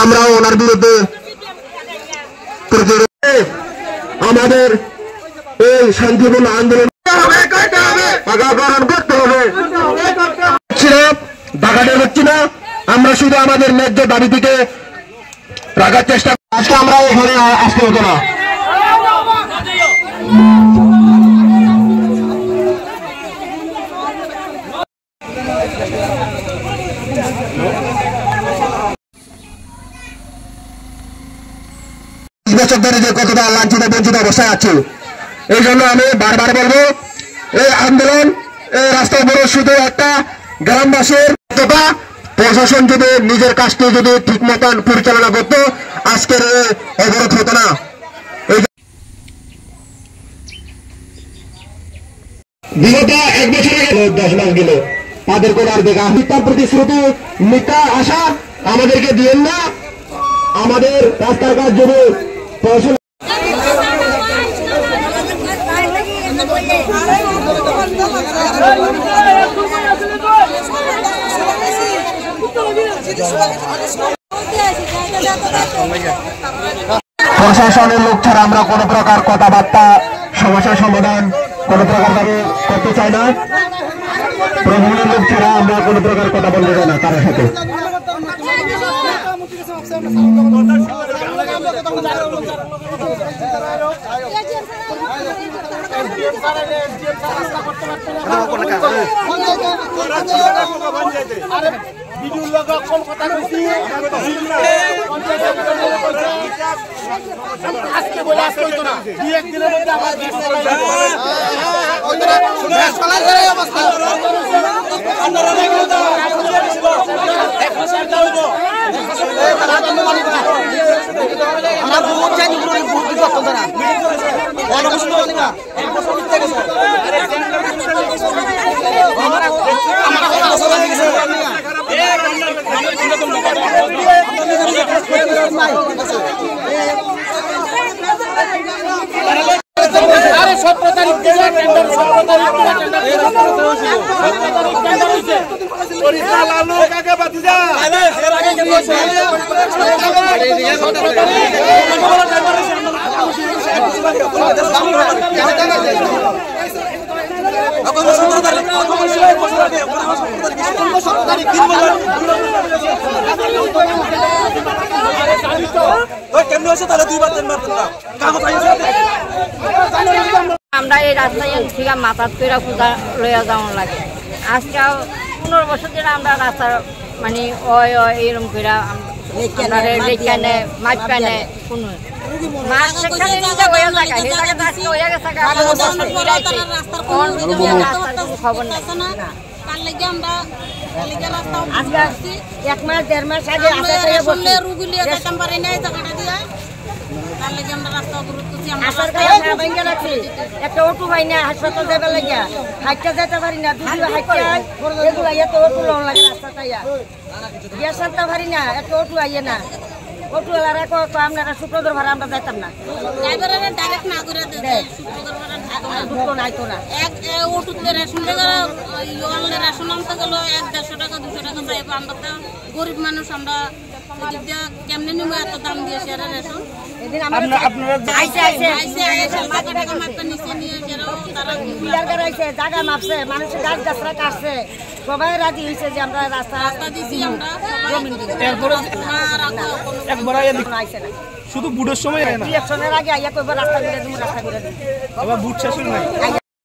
আমরা ওনার বিরুদ্ধে আমাদের এই শান্তিপূর্ণ আন্দোলন করতে হবে। বাগানে হচ্ছে না, আমরা শুধু আমাদের ন্যায্য দাবি থেকে রাখার চেষ্টা। আজকে আমরা এখানে আসতে হতো না। বছর ধরে যে কতটা লাঞ্ছিত বঞ্চিত অবস্থায় আছে, এই জন্য আমি বারবার বলবো এই আন্দোলন এই রাস্তায় বড় শুধু একটা গ্রামবাসীর প্রশাসন যদি নিজের কাজটি যদি ঠিক মতন পরিচালনা করতো আজকের অবরোধ হতো না। বিগত 1 বছরে 10 লাখ গেল, তাদের কোন আর দেখা মিথ্যা প্রতিশ্রুতি মিথ্যা আশা আমাদেরকে দিয়েন না। আমাদের রাস্তার কাজ যদি প্রশাসন প্রশাসনের লোক ছাড়া আমরা কোন প্রকার কথাবার্তা সমস্যার সমাধান কোন প্রকার ভাবে করতে চাই না। প্রশাসনের লোক ছাড়া আমরা কোন প্রকার কথা বলতে চাই না তার সাথে। আমরা এই রাস্তায় থেকে মাথার তৈরা পূজা লইয়া যাওয়ার লাগে। আজকে 15 বছর ধরে আমরা রাস্তার মানে এরকম করে লেখানে মাছ পানে কোনো মাছ সেখানে নিজে হয়ে থাকে আজকে হয়ে গেছে খবর নেই। আজকে 1 মাস 1.5 মাস আগে একটা অটো পাই না হাসপাতাল যাবে লাগিয়া হাইটটা যেতে পারি না এগুলো অটো লোন লাগে রাস্তাটা গ্যাস আনতে পারি না একটা অটো আইয়ে না অটোওয়ালারা আপনারা শুক্রবার ভাড়া আমরা যাইতাম না গরিব মানুষ আমরা কেমনে নিব এত দাম দিয়ে রেশন জায়গা মাপছে মানুষের গাছ গাছরা কাটছে সবাই রাজি হয়েছে যে আমরা রাস্তা দিচ্ছি আমরা শুধু বুটের সময় ইলেকশনের আগে আইয়া কইবার রাস্তা করে দিব রাস্তা করে দিব বুট শেষ হয়